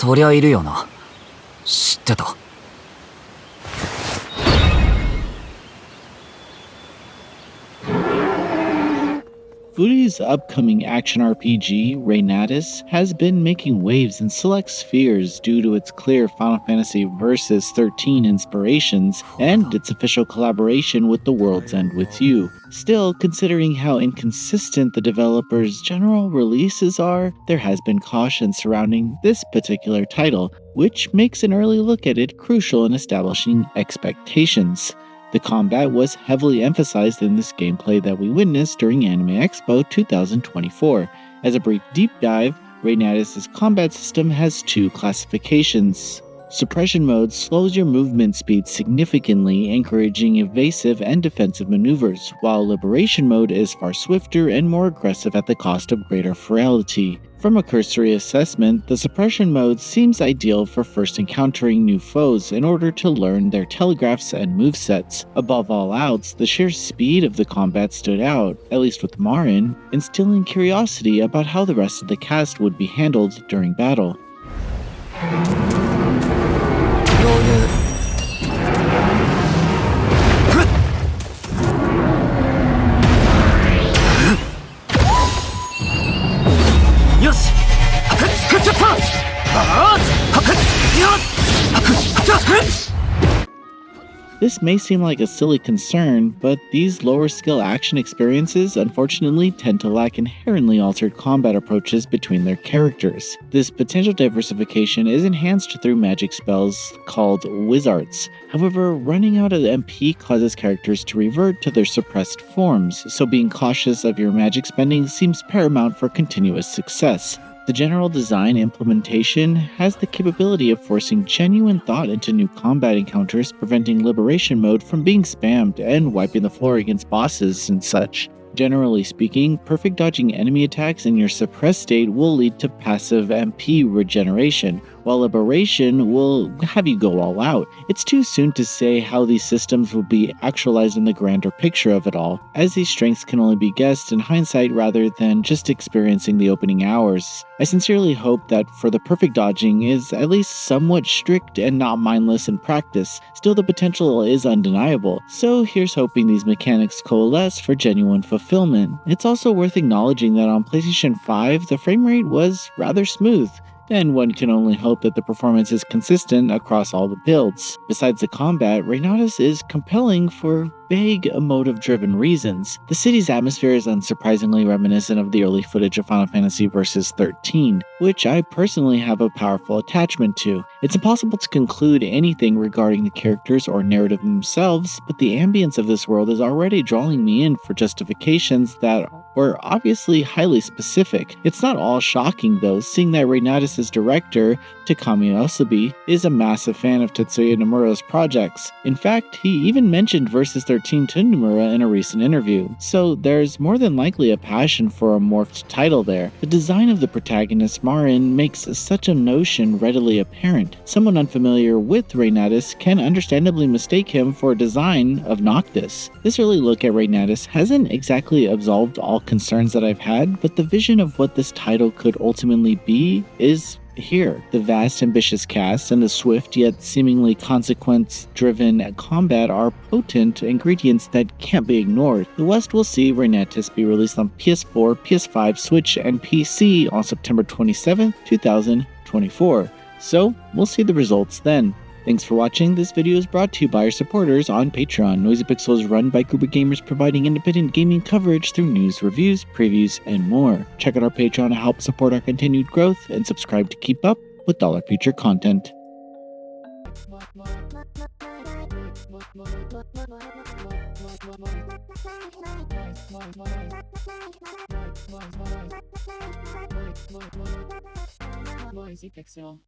そりゃいるよな。知ってた。FuRyu's upcoming action RPG, Reynatis, has been making waves in select spheres due to its clear Final Fantasy Versus XIII inspirations and its official collaboration with The World's End with You. Still, considering how inconsistent the developer's general releases are, there has been caution surrounding this particular title, which makes an early look at it crucial in establishing expectations. The combat was heavily emphasized in this gameplay that we witnessed during Anime Expo 2024. As a brief deep dive, Reynatis' combat system has two classifications. Suppression mode slows your movement speed significantly, encouraging evasive and defensive maneuvers, while Liberation mode is far swifter and more aggressive at the cost of greater frailty. From a cursory assessment, the Suppression mode seems ideal for first encountering new foes in order to learn their telegraphs and movesets. Above all else, the sheer speed of the combat stood out, at least with Marin, instilling curiosity about how the rest of the cast would be handled during battle. This may seem like a silly concern, but these lower skill action experiences unfortunately tend to lack inherently altered combat approaches between their characters. This potential diversification is enhanced through magic spells called Wizards. However, running out of MP causes characters to revert to their suppressed forms, so being cautious of your magic spending seems paramount for continuous success. The general design implementation has the capability of forcing genuine thought into new combat encounters, preventing Liberation mode from being spammed and wiping the floor against bosses and such. Generally speaking, perfect dodging enemy attacks in your suppressed state will lead to passive MP regeneration, while Liberation will have you go all out. It's too soon to say how these systems will be actualized in the grander picture of it all, as these strengths can only be guessed in hindsight rather than just experiencing the opening hours. I sincerely hope that for the perfect dodging is at least somewhat strict and not mindless in practice. Still, the potential is undeniable, so here's hoping these mechanics coalesce for genuine fulfillment. It's also worth acknowledging that on PlayStation 5, the frame rate was rather smooth, and one can only hope that the performance is consistent across all the builds. Besides the combat, Reynatis is compelling for vague emotive-driven reasons. The city's atmosphere is unsurprisingly reminiscent of the early footage of Final Fantasy Versus XIII, which I personally have a powerful attachment to. It's impossible to conclude anything regarding the characters or narrative themselves, but the ambience of this world is already drawing me in for justifications that were obviously highly specific. It's not all shocking though, seeing that Reynatis' director, Takami Osabi, is a massive fan of Tetsuya Nomura's projects. In fact, he even mentioned Versus XIII to Nomura in a recent interview, so there's more than likely a passion for a morphed title there. The design of the protagonist Marin makes such a notion readily apparent. Someone unfamiliar with Reynatis can understandably mistake him for a design of Noctis. This early look at Reynatis hasn't exactly absolved all concerns that I've had, but the vision of what this title could ultimately be is here. The vast, ambitious cast and the swift yet seemingly consequence-driven combat are potent ingredients that can't be ignored. The West will see Reynatis be released on PS4, PS5, Switch, and PC on September 27, 2024. So, we'll see the results then. Thanks for watching. This video is brought to you by our supporters on Patreon. Noisy Pixel is run by group of gamers providing independent gaming coverage through news, reviews, previews, and more. Check out our Patreon to help support our continued growth and subscribe to keep up with all our future content. Noisy Pixel.